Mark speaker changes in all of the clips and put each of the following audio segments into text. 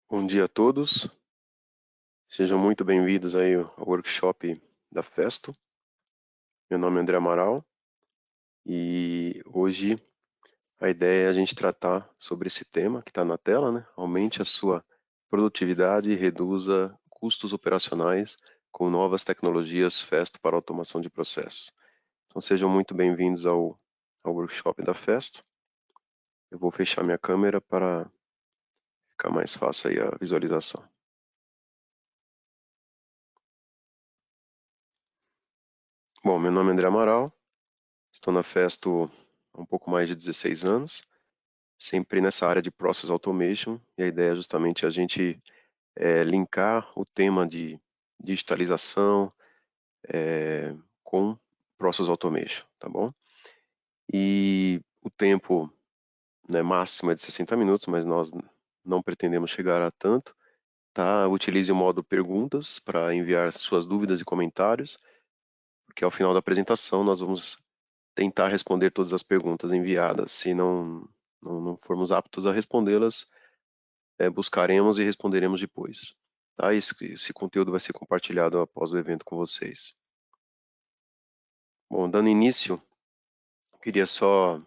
Speaker 1: Bom dia a todos, sejam muito bem-vindos aí ao workshop da Festo. Meu nome é André Amaral e hoje a ideia é a gente tratar sobre esse tema que está na tela, né? Aumente a sua produtividade e reduza custos operacionais com novas tecnologias Festo para automação de processos. Então sejam muito bem-vindos ao workshop da Festo. Eu vou fechar minha câmera para ficar mais fácil aí a visualização. Bom, meu nome é André Amaral. Estou na Festo há um pouco mais de 16 anos, sempre nessa área de Process Automation, e a ideia é justamente a gente linkar o tema de digitalização com Process Automation, tá bom? E o tempo, né, máximo é de 60 minutos, mas nós não pretendemos chegar a tanto, tá? Utilize o modo perguntas para enviar suas dúvidas e comentários, porque ao final da apresentação nós vamos tentar responder todas as perguntas enviadas. Se não formos aptos a respondê-las, buscaremos e responderemos depois. Tá? Esse conteúdo vai ser compartilhado após o evento com vocês. Bom, dando início, eu queria só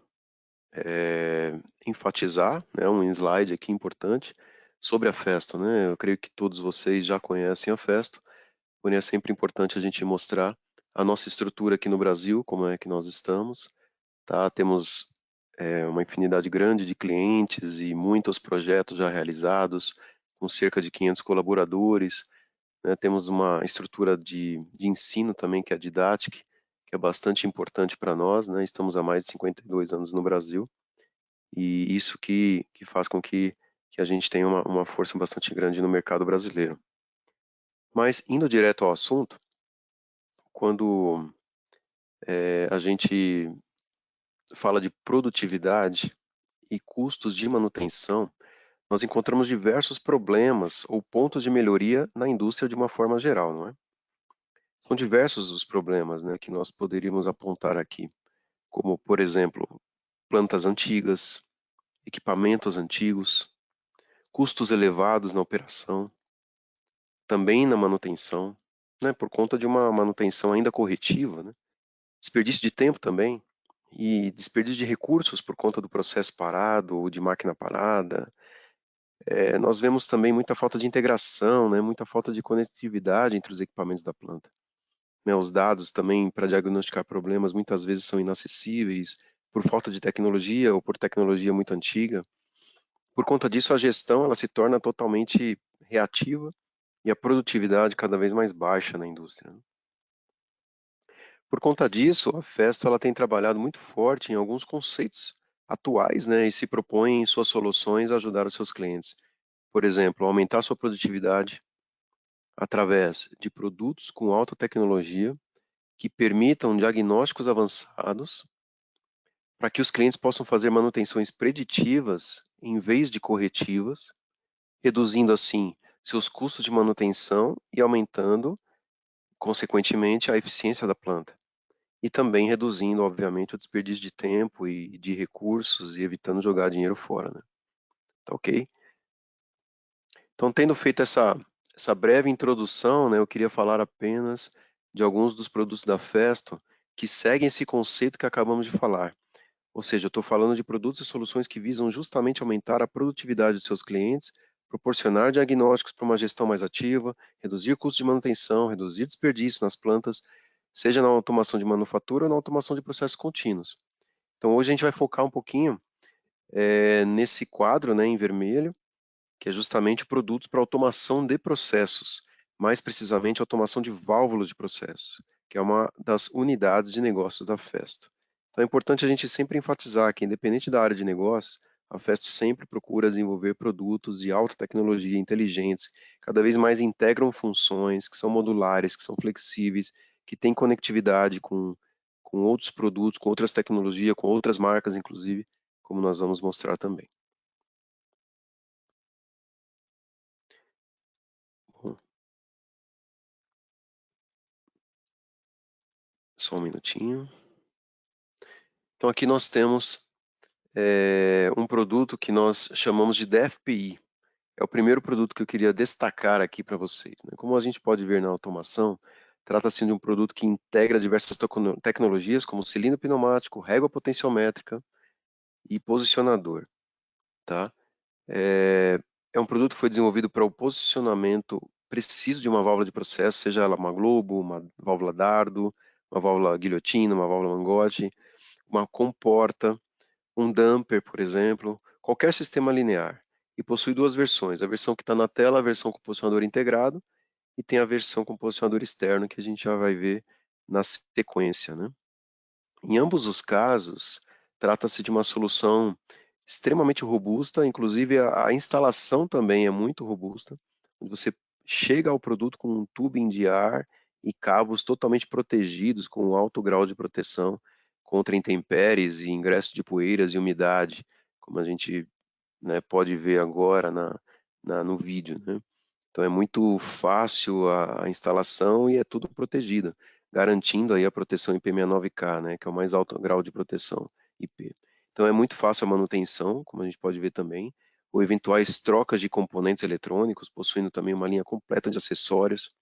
Speaker 1: enfatizar, né, um slide aqui importante sobre a Festo, né? Eu creio que todos vocês já conhecem a Festo, porém é sempre importante a gente mostrar a nossa estrutura aqui no Brasil, como é que nós estamos. Tá? Temos uma infinidade grande de clientes e muitos projetos já realizados, com cerca de 500 colaboradores, né? Temos uma estrutura de ensino também, que é a Didatic, que é bastante importante para nós, né? Estamos há mais de 52 anos no Brasil, e isso que faz com que a gente tenha uma força bastante grande no mercado brasileiro. Mas, indo direto ao assunto, quando a gente fala de produtividade e custos de manutenção, nós encontramos diversos problemas ou pontos de melhoria na indústria de uma forma geral, não é? São diversos os problemas, né, que nós poderíamos apontar aqui, como, por exemplo, plantas antigas, equipamentos antigos, custos elevados na operação, também na manutenção, né, por conta de uma manutenção ainda corretiva, né, desperdício de tempo também, e desperdício de recursos por conta do processo parado ou de máquina parada. Nós vemos também muita falta de integração, né, muita falta de conectividade entre os equipamentos da planta. Né, os dados também para diagnosticar problemas muitas vezes são inacessíveis por falta de tecnologia ou por tecnologia muito antiga. Por conta disso, a gestão ela se torna totalmente reativa e a produtividade cada vez mais baixa na indústria, né? Por conta disso, a Festo ela tem trabalhado muito forte em alguns conceitos atuais, né, e se propõe em suas soluções a ajudar os seus clientes. Por exemplo, aumentar sua produtividade através de produtos com alta tecnologia que permitam diagnósticos avançados para que os clientes possam fazer manutenções preditivas em vez de corretivas, reduzindo assim seus custos de manutenção e aumentando, consequentemente, a eficiência da planta. E também reduzindo, obviamente, o desperdício de tempo e de recursos e evitando jogar dinheiro fora, né? Tá ok? Então, tendo feito essa breve introdução, né, eu queria falar apenas de alguns dos produtos da Festo que seguem esse conceito que acabamos de falar. Ou seja, eu estou falando de produtos e soluções que visam justamente aumentar a produtividade dos seus clientes, proporcionar diagnósticos para uma gestão mais ativa, reduzir custos de manutenção, reduzir desperdício nas plantas, seja na automação de manufatura ou na automação de processos contínuos. Então, hoje a gente vai focar um pouquinho nesse quadro, né, em vermelho, que é justamente produtos para automação de processos, mais precisamente automação de válvulas de processos, que é uma das unidades de negócios da Festo. Então é importante a gente sempre enfatizar que, independente da área de negócios, a Festo sempre procura desenvolver produtos de alta tecnologia, inteligentes, cada vez mais integram funções, que são modulares, que são flexíveis, que têm conectividade com outros produtos, com outras tecnologias, com outras marcas, inclusive, como nós vamos mostrar também. Bom, só um minutinho. Então aqui nós temos um produto que nós chamamos de DFPI, é o primeiro produto que eu queria destacar aqui para vocês, né? Como a gente pode ver na automação, trata-se de um produto que integra diversas tecnologias, como cilindro pneumático, régua potenciométrica e posicionador, tá? É um produto que foi desenvolvido para o posicionamento preciso de uma válvula de processo, seja ela uma globo, uma válvula dardo, uma válvula guilhotina, uma válvula mangote, uma comporta, um damper, por exemplo, qualquer sistema linear. E possui duas versões, a versão que está na tela, a versão com posicionador integrado, e tem a versão com posicionador externo, que a gente já vai ver na sequência, né? Em ambos os casos, trata-se de uma solução extremamente robusta, inclusive a instalação também é muito robusta. Você chega ao produto com um tubing de ar e cabos totalmente protegidos, com um alto grau de proteção contra intempéries e ingresso de poeiras e umidade, como a gente, né, pode ver agora no vídeo, né? Então é muito fácil a instalação e é tudo protegido, garantindo aí a proteção IP69K, né, que é o mais alto grau de proteção IP. Então é muito fácil a manutenção, como a gente pode ver também, ou eventuais trocas de componentes eletrônicos, possuindo também uma linha completa de acessórios,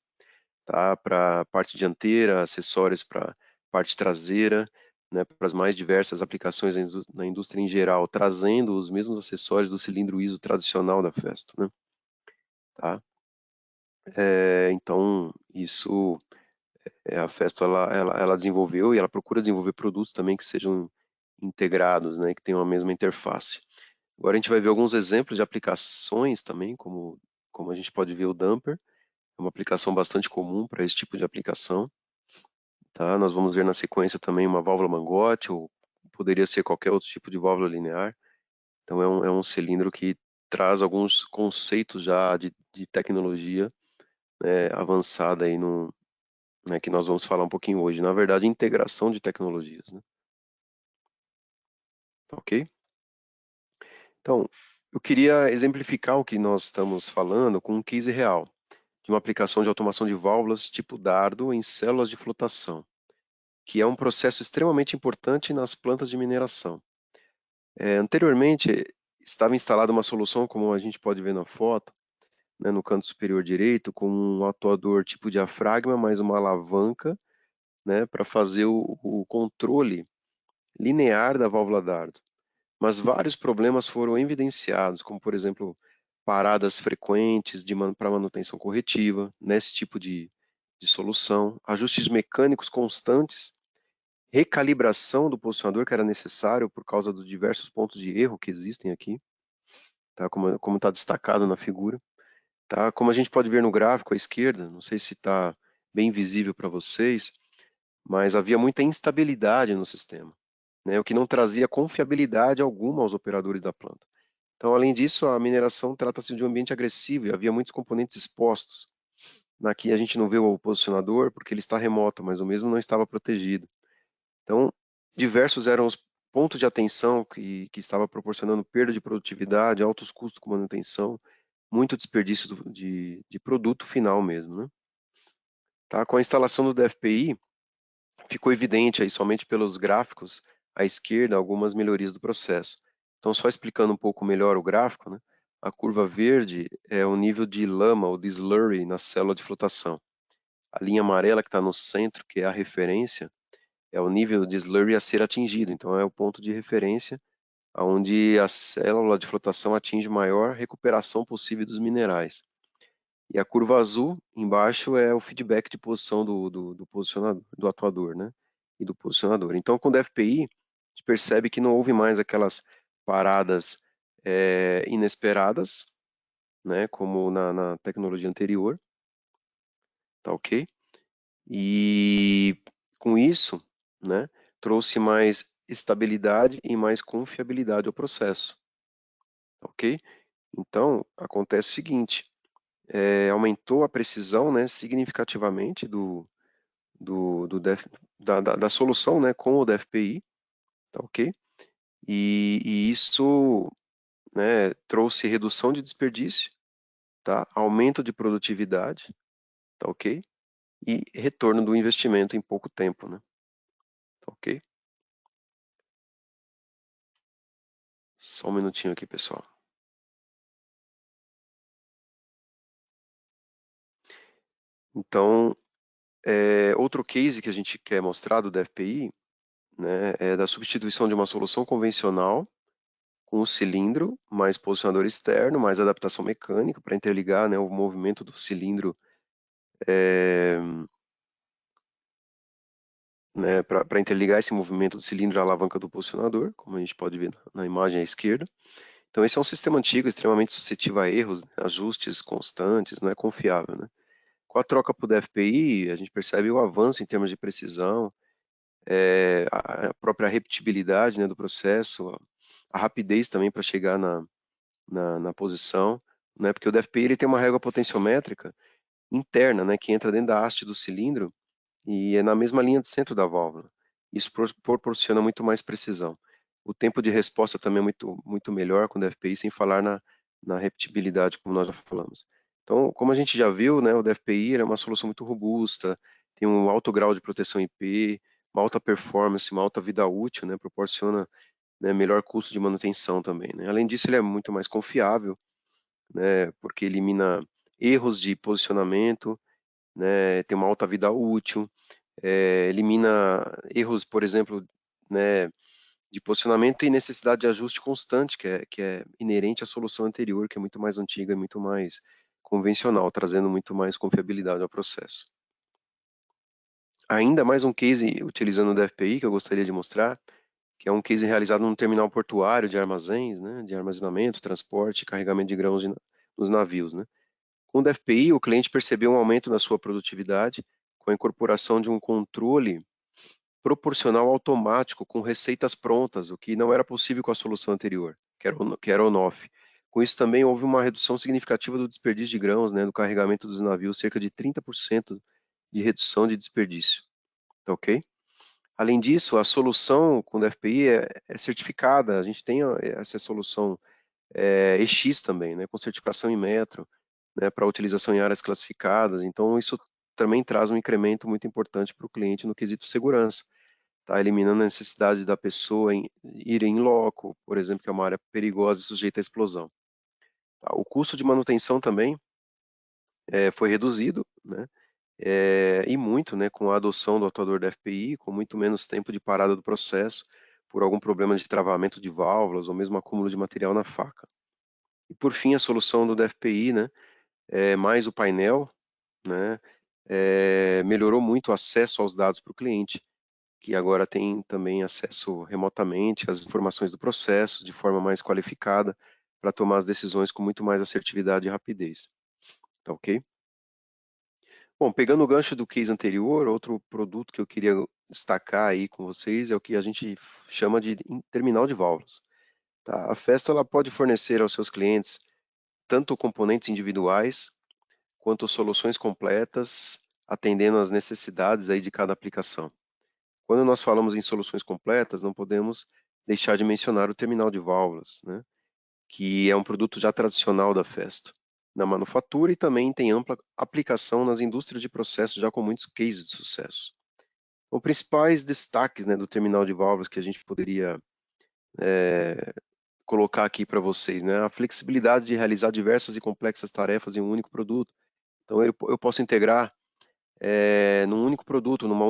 Speaker 1: tá, para a parte dianteira, acessórios para parte traseira, né, para as mais diversas aplicações na indústria em geral, trazendo os mesmos acessórios do cilindro ISO tradicional da Festo, né, tá? Então, isso a Festo ela desenvolveu e ela procura desenvolver produtos também que sejam integrados, né, que tenham a mesma interface. Agora a gente vai ver alguns exemplos de aplicações também, como a gente pode ver o Damper, é uma aplicação bastante comum para esse tipo de aplicação. Tá? Nós vamos ver na sequência também uma válvula mangote, ou poderia ser qualquer outro tipo de válvula linear. Então é um cilindro que traz alguns conceitos já de tecnologia, né, avançada aí no, né, que nós vamos falar um pouquinho hoje. Na verdade, integração de tecnologias, né? Ok? Então, eu queria exemplificar o que nós estamos falando com um case real, de uma aplicação de automação de válvulas tipo dardo em células de flotação, que é um processo extremamente importante nas plantas de mineração. Anteriormente, estava instalada uma solução, como a gente pode ver na foto, né, no canto superior direito, com um atuador tipo diafragma, mais uma alavanca, né, para fazer o controle linear da válvula dardo. Mas vários problemas foram evidenciados, como, por exemplo, paradas frequentes para manutenção corretiva, nesse tipo de solução, ajustes mecânicos constantes, recalibração do posicionador que era necessário por causa dos diversos pontos de erro que existem aqui, tá? Como está destacado na figura. Tá? Como a gente pode ver no gráfico à esquerda, não sei se está bem visível para vocês, mas havia muita instabilidade no sistema, né? O que não trazia confiabilidade alguma aos operadores da planta. Então, além disso, a mineração trata-se de um ambiente agressivo e havia muitos componentes expostos. Aqui a gente não vê o posicionador porque ele está remoto, mas o mesmo não estava protegido. Então, diversos eram os pontos de atenção que estava proporcionando perda de produtividade, altos custos com manutenção, muito desperdício de produto final mesmo, né? Tá? Com a instalação do DFPI, ficou evidente aí somente pelos gráficos à esquerda algumas melhorias do processo. Então, só explicando um pouco melhor o gráfico, né? A curva verde é o nível de lama ou de slurry na célula de flotação. A linha amarela que está no centro, que é a referência, é o nível de slurry a ser atingido. Então, é o ponto de referência onde a célula de flotação atinge maior recuperação possível dos minerais. E a curva azul embaixo é o feedback de posição do posicionador, do atuador, né? E do posicionador. Então, com o DFPI, a gente percebe que não houve mais aquelas paradas inesperadas, né? Como na tecnologia anterior, tá ok? E com isso, né? Trouxe mais estabilidade e mais confiabilidade ao processo, tá ok? Então, acontece o seguinte, aumentou a precisão, né, significativamente do da solução, né, com o DFPI, tá ok? E isso, né, trouxe redução de desperdício, tá? Aumento de produtividade, tá ok? E retorno do investimento em pouco tempo, né? Tá ok? Só um minutinho aqui, pessoal. Então, outro case que a gente quer mostrar do DFPI, né, é da substituição de uma solução convencional com o cilindro, mais posicionador externo, mais adaptação mecânica para interligar, né, o movimento do cilindro, né, para interligar esse movimento do cilindro à alavanca do posicionador, como a gente pode ver na imagem à esquerda. Então esse é um sistema antigo, extremamente suscetível a erros, né, ajustes constantes, não é confiável, né? Com a troca para o DFPI, a gente percebe o avanço em termos de precisão, a própria repetibilidade, né, do processo, a rapidez também para chegar na posição, né, porque o DFPI ele tem uma régua potenciométrica interna, né, que entra dentro da haste do cilindro e é na mesma linha de centro da válvula. Isso proporciona muito mais precisão. O tempo de resposta também é muito melhor com o DFPI, sem falar na repetibilidade, como nós já falamos. Então, como a gente já viu, né, o DFPI é uma solução muito robusta, tem um alto grau de proteção IP, uma alta performance, uma alta vida útil, né, proporciona, né, melhor custo de manutenção também, né? Além disso, ele é muito mais confiável, né, porque elimina erros de posicionamento, né, tem uma alta vida útil, elimina erros, por exemplo, né, de posicionamento e necessidade de ajuste constante, que é inerente à solução anterior, que é muito mais antiga e muito mais convencional, trazendo muito mais confiabilidade ao processo. Ainda mais um case utilizando o DFPI que eu gostaria de mostrar, que é um case realizado num terminal portuário de armazéns, né, de armazenamento, transporte e carregamento de grãos nos navios, né. Com o DFPI, o cliente percebeu um aumento na sua produtividade com a incorporação de um controle proporcional automático com receitas prontas, o que não era possível com a solução anterior, que era o ONOF. Com isso também houve uma redução significativa do desperdício de grãos, né, do carregamento dos navios, cerca de 30% de redução de desperdício, tá ok? Além disso, a solução com o DFPI é certificada, a gente tem essa solução EX também, né, com certificação em metro, né, para utilização em áreas classificadas, então isso também traz um incremento muito importante para o cliente no quesito segurança. Tá eliminando a necessidade da pessoa ir em loco, por exemplo, que é uma área perigosa e sujeita à explosão. Tá? O custo de manutenção também foi reduzido, né? E muito, né, com a adoção do atuador da FPI, com muito menos tempo de parada do processo, por algum problema de travamento de válvulas ou mesmo acúmulo de material na faca. E por fim, a solução do DFPI, né, mais o painel, né, melhorou muito o acesso aos dados para o cliente, que agora tem também acesso remotamente às informações do processo de forma mais qualificada para tomar as decisões com muito mais assertividade e rapidez. Tá ok? Bom, pegando o gancho do case anterior, outro produto que eu queria destacar aí com vocês é o que a gente chama de terminal de válvulas. Tá? A Festo ela pode fornecer aos seus clientes tanto componentes individuais quanto soluções completas, atendendo às necessidades aí de cada aplicação. Quando nós falamos em soluções completas, não podemos deixar de mencionar o terminal de válvulas, né, que é um produto já tradicional da Festo, na manufatura e também tem ampla aplicação nas indústrias de processos, já com muitos cases de sucesso. Os principais destaques, né, do terminal de válvulas que a gente poderia colocar aqui para vocês, né, a flexibilidade de realizar diversas e complexas tarefas em um único produto. Então, eu posso integrar num único produto, num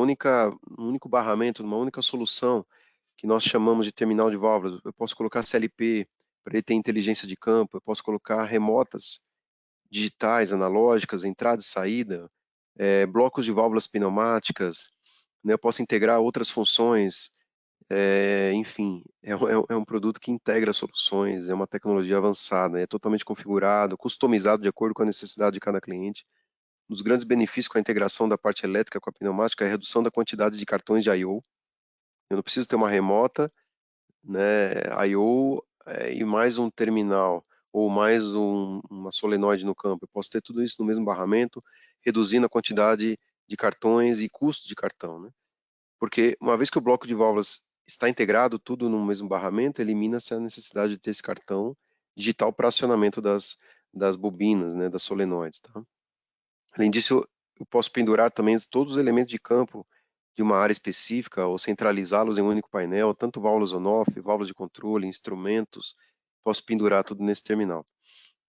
Speaker 1: único barramento, numa única solução, que nós chamamos de terminal de válvulas. Eu posso colocar CLP para ele ter inteligência de campo, eu posso colocar remotas digitais, analógicas, entrada e saída, blocos de válvulas pneumáticas, né? Eu posso integrar outras funções, enfim, é um produto que integra soluções, é uma tecnologia avançada, é totalmente configurado, customizado de acordo com a necessidade de cada cliente. Um dos grandes benefícios com a integração da parte elétrica com a pneumática é a redução da quantidade de cartões de I/O. Eu não preciso ter uma remota, né, I/O e mais um terminal ou mais uma solenoide no campo. Eu posso ter tudo isso no mesmo barramento, reduzindo a quantidade de cartões e custo de cartão, né? Porque uma vez que o bloco de válvulas está integrado tudo no mesmo barramento, elimina-se a necessidade de ter esse cartão digital para acionamento das bobinas, né, das solenoides, tá? Além disso, eu posso pendurar também todos os elementos de campo de uma área específica ou centralizá-los em um único painel, tanto válvulas on-off, válvulas de controle, instrumentos, posso pendurar tudo nesse terminal,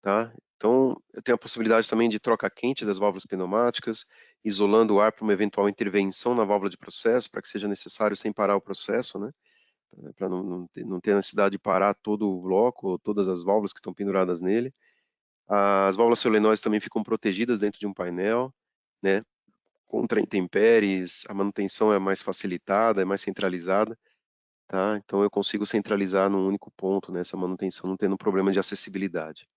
Speaker 1: tá? Então, eu tenho a possibilidade também de troca quente das válvulas pneumáticas, isolando o ar para uma eventual intervenção na válvula de processo, para que seja necessário sem parar o processo, né? Para não ter necessidade de parar todo o bloco, ou todas as válvulas que estão penduradas nele. As válvulas solenoides também ficam protegidas dentro de um painel, né? Contra intempéries, a manutenção é mais facilitada, é mais centralizada, tá? Então eu consigo centralizar num único ponto, né, essa manutenção, não tendo problema de acessibilidade.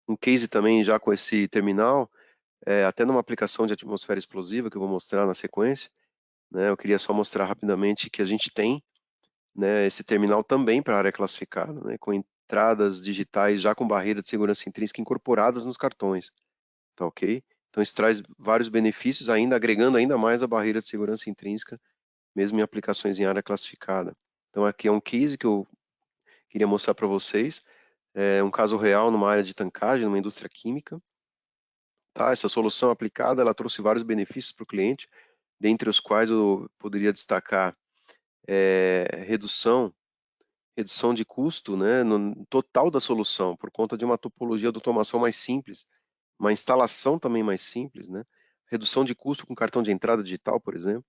Speaker 1: Um case também já com esse terminal, até numa aplicação de atmosfera explosiva, que eu vou mostrar na sequência, né, eu queria só mostrar rapidamente que a gente tem, né, esse terminal também para área classificada, né, com entradas digitais já com barreira de segurança intrínseca incorporadas nos cartões, tá ok? Então isso traz vários benefícios, ainda agregando ainda mais a barreira de segurança intrínseca, mesmo em aplicações em área classificada. Então aqui é um case que eu queria mostrar para vocês, um caso real numa área de tancagem, numa indústria química. Tá? Essa solução aplicada, ela trouxe vários benefícios para o cliente, dentre os quais eu poderia destacar redução de custo, né, no total da solução, por conta de uma topologia de automação mais simples, uma instalação também mais simples, né? Redução de custo com cartão de entrada digital, por exemplo.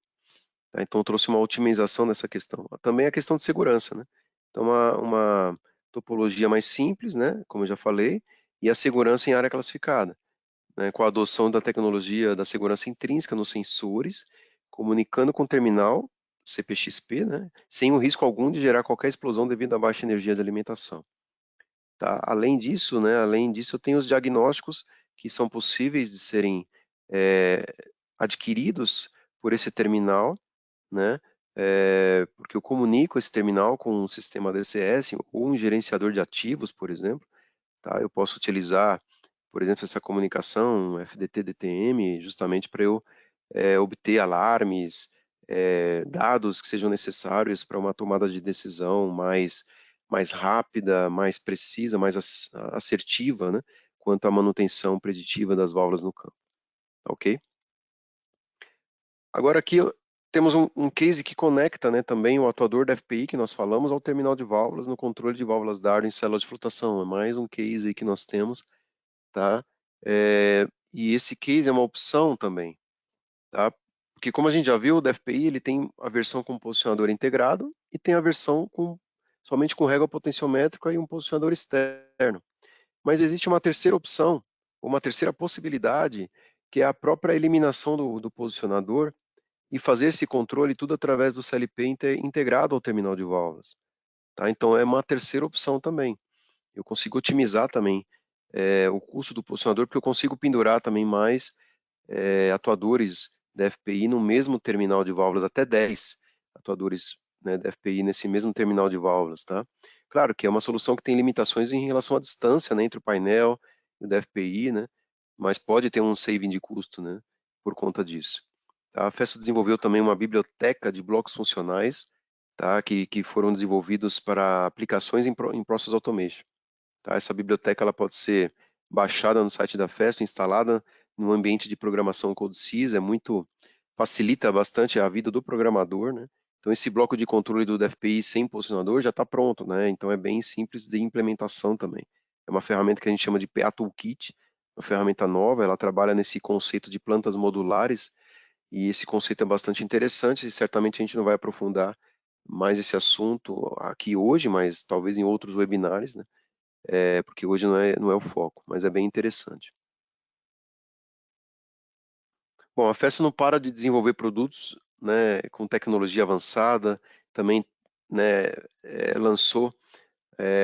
Speaker 1: Tá? Então trouxe uma otimização nessa questão. Também a questão de segurança, né? Então uma topologia mais simples, né, como eu já falei, e a segurança em área classificada, né, com a adoção da tecnologia da segurança intrínseca nos sensores, comunicando com o terminal CPXP, né, sem o risco algum de gerar qualquer explosão devido à baixa energia de alimentação. Tá? Além disso, eu tenho os diagnósticos que são possíveis de serem adquiridos por esse terminal, né, porque eu comunico esse terminal com um sistema DCS ou um gerenciador de ativos, por exemplo. Tá? Eu posso utilizar, por exemplo, essa comunicação FDT-DTM justamente para eu obter alarmes, dados que sejam necessários para uma tomada de decisão mais rápida, mais precisa, mais assertiva, né, quanto à manutenção preditiva das válvulas no campo. Tá, ok? Agora aqui temos um case que conecta, né, também o atuador da FPI que nós falamos ao terminal de válvulas no controle de válvulas Dardo em célula de flotação. É mais um case aí que nós temos, tá? E esse case é uma opção também, tá? Porque como a gente já viu, o DFPI ele tem a versão com posicionador integrado e tem a versão somente com régua potenciométrica e um posicionador externo. Mas existe uma terceira opção, uma terceira possibilidade, que é a própria eliminação do posicionador e fazer esse controle tudo através do CLP integrado ao terminal de válvulas. Tá? Então é uma terceira opção também. Eu consigo otimizar também o custo do posicionador, porque eu consigo pendurar também mais atuadores da FPI no mesmo terminal de válvulas, até 10 atuadores, né, da FPI nesse mesmo terminal de válvulas. Tá? Claro que é uma solução que tem limitações em relação à distância, né, entre o painel e o da FPI, né, mas pode ter um saving de custo, né, por conta disso. Tá? A Festo desenvolveu também uma biblioteca de blocos funcionais, tá, que foram desenvolvidos para aplicações em Process Automation. Tá? Essa biblioteca ela pode ser baixada no site da Festo, instalada no ambiente de programação CodeSys, facilita bastante a vida do programador, né? Então esse bloco de controle do DFPI sem posicionador já está pronto, né? Então é bem simples de implementação também. É uma ferramenta que a gente chama de PA Toolkit, uma ferramenta nova, ela trabalha nesse conceito de plantas modulares, e esse conceito é bastante interessante e certamente a gente não vai aprofundar mais esse assunto aqui hoje, mas talvez em outros webinars, né? Porque hoje não é o foco, mas é bem interessante. Bom, a Festo não para de desenvolver produtos, né, com tecnologia avançada, também, né, lançou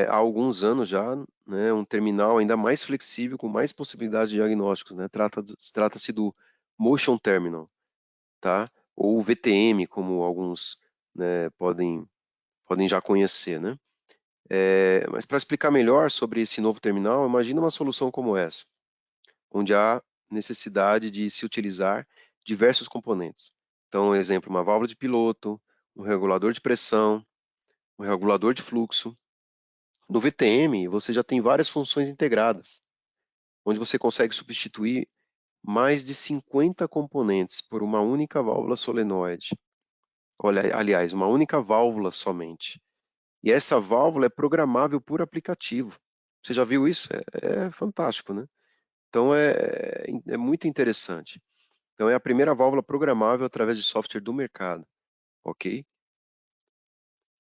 Speaker 1: há alguns anos já, né, um terminal ainda mais flexível, com mais possibilidades de diagnósticos, né, trata-se do Motion Terminal, tá? Ou VTM, como alguns, né, podem já conhecer, né? Mas para explicar melhor sobre esse novo terminal, imagina uma solução como essa, onde há necessidade de se utilizar diversos componentes. Então, exemplo, uma válvula de piloto, um regulador de pressão, um regulador de fluxo. No VTM, você já tem várias funções integradas, onde você consegue substituir mais de 50 componentes por uma única válvula solenoide. Olha, aliás, uma única válvula somente. E essa válvula é programável por aplicativo. Você já viu isso? É fantástico, né? Então é muito interessante. Então é a primeira válvula programável através de software do mercado, ok?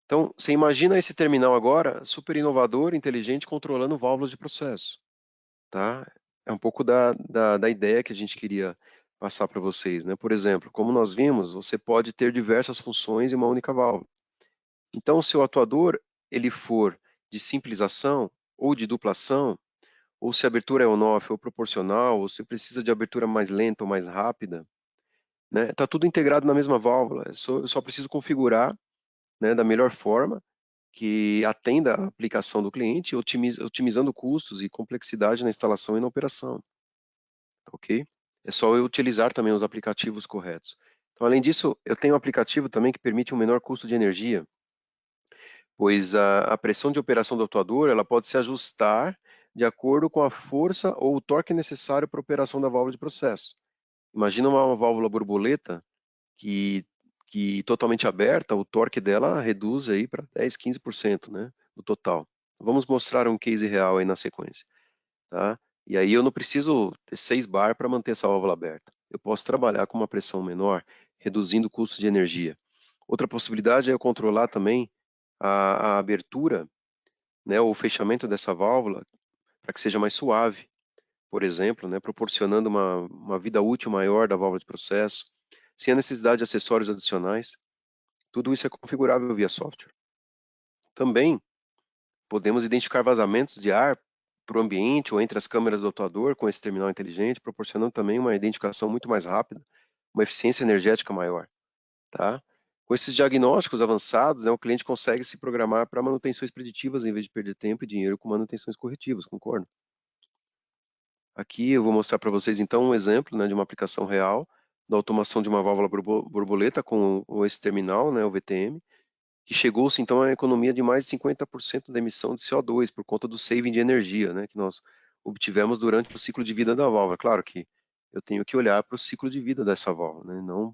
Speaker 1: Então você imagina esse terminal agora super inovador, inteligente, controlando válvulas de processo, tá? É um pouco da ideia que a gente queria passar para vocês, né? Por exemplo, como nós vimos, você pode ter diversas funções em uma única válvula. Então, se o atuador ele for de simples ação ou de dupla ação, ou se a abertura é on-off ou proporcional, ou se precisa de abertura mais lenta ou mais rápida, né? Tá tudo integrado na mesma válvula. Eu só preciso configurar, né, da melhor forma que atenda a aplicação do cliente, otimizando custos e complexidade na instalação e na operação, ok? É só eu utilizar também os aplicativos corretos. Então, além disso, eu tenho um aplicativo também que permite um menor custo de energia, pois a pressão de operação do atuador ela pode se ajustar de acordo com a força ou o torque necessário para a operação da válvula de processo. Imagina uma válvula borboleta que, que totalmente aberta, o torque dela reduz aí para 10, 15%, né, do total. Vamos mostrar um case real aí na sequência, tá? E aí eu não preciso ter 6 bar para manter essa válvula aberta. Eu posso trabalhar com uma pressão menor, reduzindo o custo de energia. Outra possibilidade é eu controlar também a abertura, né, ou o fechamento dessa válvula para que seja mais suave, por exemplo, né, proporcionando uma vida útil maior da válvula de processo, sem a necessidade de acessórios adicionais. Tudo isso é configurável via software. Também podemos identificar vazamentos de ar para o ambiente ou entre as câmeras do atuador com esse terminal inteligente, proporcionando também uma identificação muito mais rápida, uma eficiência energética maior, tá? Com esses diagnósticos avançados, né, o cliente consegue se programar para manutenções preditivas em vez de perder tempo e dinheiro com manutenções corretivas, concorda? Aqui eu vou mostrar para vocês então um exemplo, né, de uma aplicação real da automação de uma válvula borboleta com esse terminal, né, o VTM, que chegou-se então a economia de mais de 50% da emissão de CO2 por conta do saving de energia, né, que nós obtivemos durante o ciclo de vida da válvula. Claro que eu tenho que olhar para o ciclo de vida dessa válvula, né, não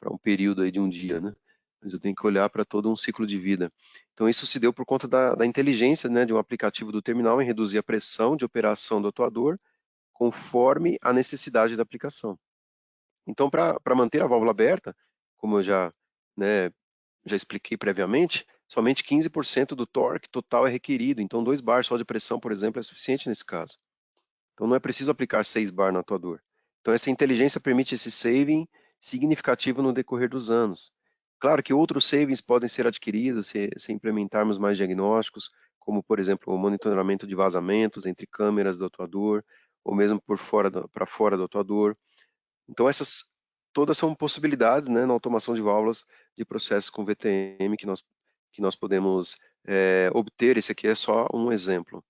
Speaker 1: para um período aí de um dia, né, mas eu tenho que olhar para todo um ciclo de vida. Então isso se deu por conta da inteligência, né, de um aplicativo do terminal em reduzir a pressão de operação do atuador conforme a necessidade da aplicação. Então, para manter a válvula aberta, como eu né, já expliquei previamente, somente 15% do torque total é requerido. Então, 2 bar só de pressão, por exemplo, é suficiente nesse caso. Então, não é preciso aplicar 6 bar no atuador. Então, essa inteligência permite esse saving significativo no decorrer dos anos. Claro que outros savings podem ser adquiridos se implementarmos mais diagnósticos, como, por exemplo, o monitoramento de vazamentos entre câmeras do atuador, ou mesmo para fora do atuador. Então, essas todas são possibilidades, né, na automação de válvulas de processos com VTM que nós podemos obter. Esse aqui é só um exemplo,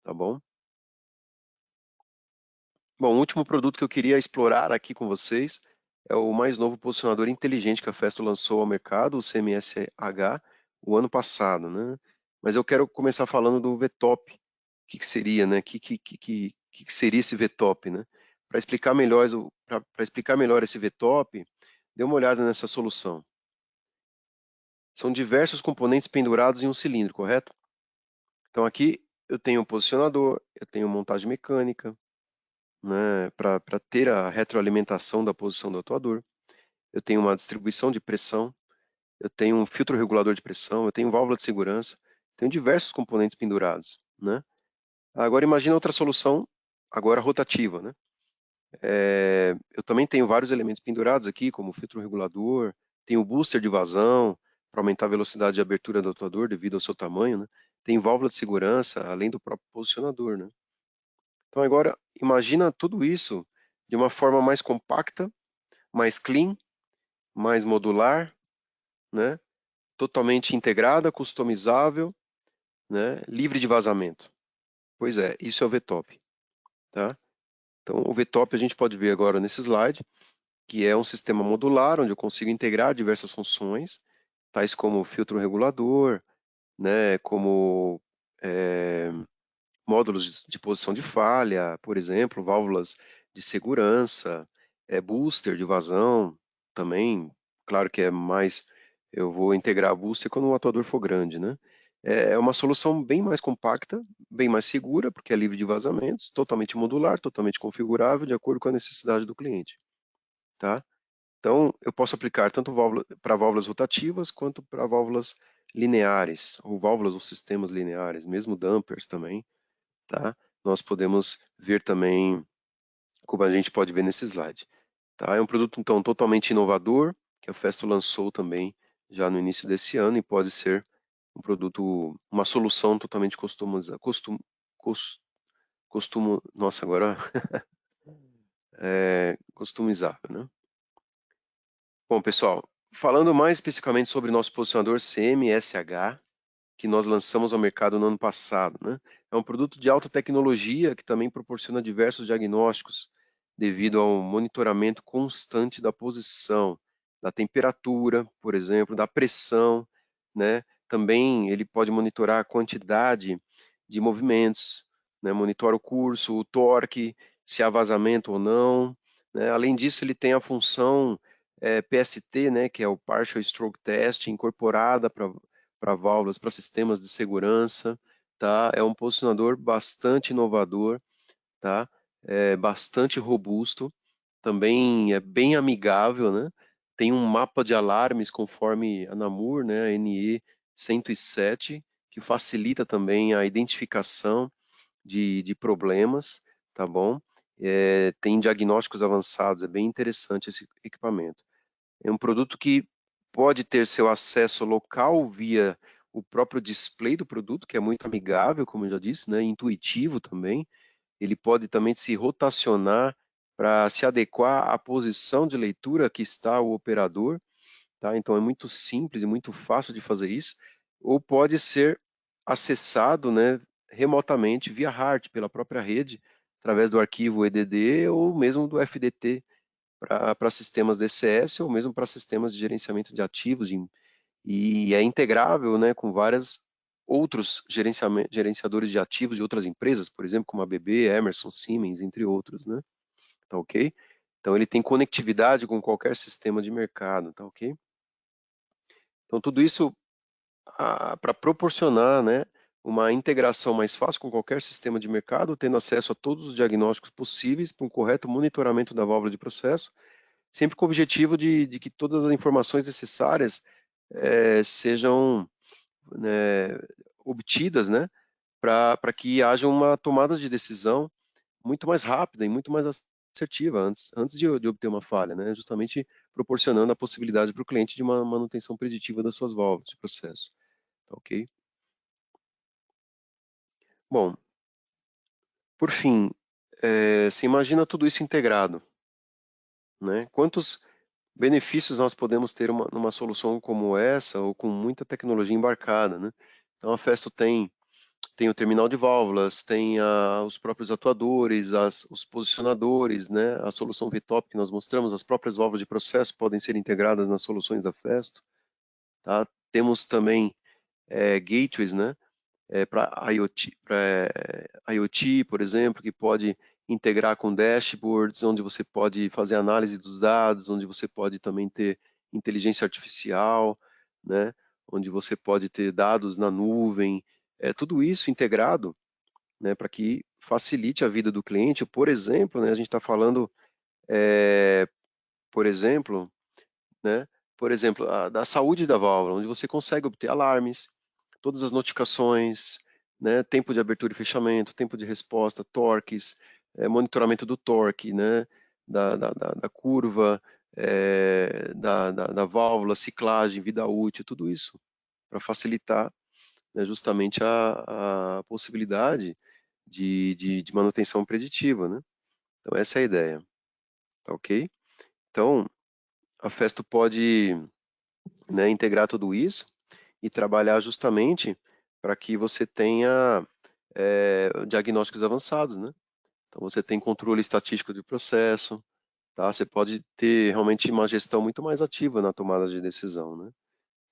Speaker 1: tá bom? Bom, o último produto que eu queria explorar aqui com vocês é o mais novo posicionador inteligente que a Festo lançou ao mercado, o CMS-H, o ano passado, né? Mas eu quero começar falando do VTOP. O que seria, né? O que seria esse VTOP, né? Para explicar melhor, para explicar melhor esse VTOP, dê uma olhada nessa solução. São diversos componentes pendurados em um cilindro, correto? Então aqui eu tenho um posicionador, eu tenho montagem mecânica, né, para ter a retroalimentação da posição do atuador. Eu tenho uma distribuição de pressão, eu tenho um filtro regulador de pressão, eu tenho válvula de segurança, tenho diversos componentes pendurados, né? Agora imagina outra solução, agora rotativa, né? Eu também tenho vários elementos pendurados aqui, como o filtro regulador, tenho o booster de vazão, para aumentar a velocidade de abertura do atuador devido ao seu tamanho, né? Tem válvula de segurança, além do próprio posicionador, né? Então agora imagina tudo isso de uma forma mais compacta, mais clean, mais modular, né? Totalmente integrada, customizável, né? Livre de vazamento. Pois é, isso é o VTOP, tá? Então o VTOP a gente pode ver agora nesse slide, que é um sistema modular onde eu consigo integrar diversas funções, tais como filtro regulador, né? Como módulos de posição de falha, por exemplo, válvulas de segurança, booster de vazão, também, claro que é mais, eu vou integrar booster quando o atuador for grande, né? É uma solução bem mais compacta, bem mais segura, porque é livre de vazamentos, totalmente modular, totalmente configurável, de acordo com a necessidade do cliente, tá? Então, eu posso aplicar tanto para válvulas rotativas quanto para válvulas lineares, ou válvulas ou sistemas lineares, mesmo dampers também, tá? Nós podemos ver também, como a gente pode ver nesse slide, tá? É um produto, então, totalmente inovador, que a Festo lançou também já no início desse ano e pode ser um produto, uma solução totalmente nossa, agora customizável, né? Bom, pessoal, falando mais especificamente sobre nosso posicionador CMSH, que nós lançamos ao mercado no ano passado, né? É um produto de alta tecnologia que também proporciona diversos diagnósticos devido ao monitoramento constante da posição, da temperatura, por exemplo, da pressão, né? Também ele pode monitorar a quantidade de movimentos, né? Monitora o curso, o torque, se há vazamento ou não, né? Além disso, ele tem a função PST, né? Que é o Partial Stroke Test, incorporada para válvulas, para sistemas de segurança, tá? É um posicionador bastante inovador, tá? É bastante robusto, também é bem amigável, né? Tem um mapa de alarmes conforme a Namur, né? A NE 107, que facilita também a identificação de problemas, tá bom? Tem diagnósticos avançados, é bem interessante esse equipamento. É um produto que pode ter seu acesso local via o próprio display do produto, que é muito amigável, como eu já disse, né? Intuitivo também. Ele pode também se rotacionar para se adequar à posição de leitura que está o operador, tá? Então é muito simples e muito fácil de fazer isso. Ou pode ser acessado, né, remotamente via HART, pela própria rede, através do arquivo EDD ou mesmo do FDT, para sistemas DCS ou mesmo para sistemas de gerenciamento de ativos, e é integrável, né, com vários outros gerenciadores de ativos de outras empresas, por exemplo, como a ABB, Emerson, Siemens, entre outros, né? Tá ok? Então ele tem conectividade com qualquer sistema de mercado, tá ok? Então tudo isso para proporcionar, né, uma integração mais fácil com qualquer sistema de mercado, tendo acesso a todos os diagnósticos possíveis para um correto monitoramento da válvula de processo, sempre com o objetivo de que todas as informações necessárias sejam, né, obtidas, né, para que haja uma tomada de decisão muito mais rápida e muito mais assertiva antes de obter uma falha, né, justamente proporcionando a possibilidade para o cliente de uma manutenção preditiva das suas válvulas de processo, tá ok? Bom, por fim, você imagina tudo isso integrado, né? Quantos benefícios nós podemos ter numa solução como essa ou com muita tecnologia embarcada, né? Então a Festo tem o terminal de válvulas, tem os próprios atuadores, os posicionadores, né? A solução VTOP que nós mostramos, as próprias válvulas de processo podem ser integradas nas soluções da Festo, tá? Temos também gateways, né? Para IoT, por exemplo, que pode integrar com dashboards, onde você pode fazer análise dos dados, onde você pode também ter inteligência artificial, né? Onde você pode ter dados na nuvem, tudo isso integrado, né? Para que facilite a vida do cliente. Por exemplo, né? A gente está falando, por exemplo, né? Por exemplo, da saúde da válvula, onde você consegue obter alarmes, todas as notificações, né? Tempo de abertura e fechamento, tempo de resposta, torques, monitoramento do torque, né? Da curva, da válvula, ciclagem, vida útil, tudo isso para facilitar, né, justamente a possibilidade de manutenção preditiva, né? Então essa é a ideia, tá ok? Então a Festo pode, né, integrar tudo isso e trabalhar justamente para que você tenha diagnósticos avançados, né? Então você tem controle estatístico de processo, tá? Você pode ter realmente uma gestão muito mais ativa na tomada de decisão, né?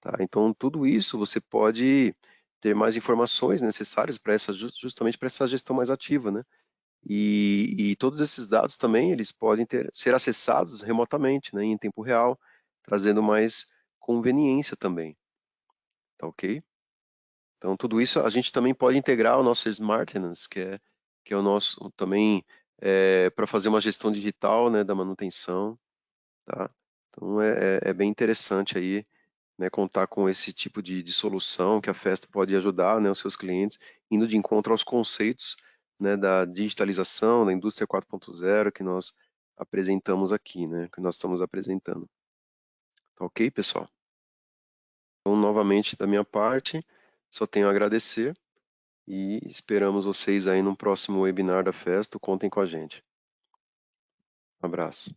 Speaker 1: Tá? Então tudo isso você pode ter mais informações necessárias para justamente para essa gestão mais ativa, né? E todos esses dados também eles podem ser acessados remotamente, né, em tempo real, trazendo mais conveniência também, tá ok? Então, tudo isso a gente também pode integrar o nosso Smart Tenants, que é o nosso também para fazer uma gestão digital, né, da manutenção, tá? Então, é bem interessante aí, né, contar com esse tipo de solução que a Festo pode ajudar, né, os seus clientes, indo de encontro aos conceitos, né, da digitalização, da indústria 4.0 que nós apresentamos aqui, né, que nós estamos apresentando. Tá ok, pessoal? Então, novamente, da minha parte, só tenho a agradecer e esperamos vocês aí no próximo webinar da Festo. Contem com a gente. Um abraço.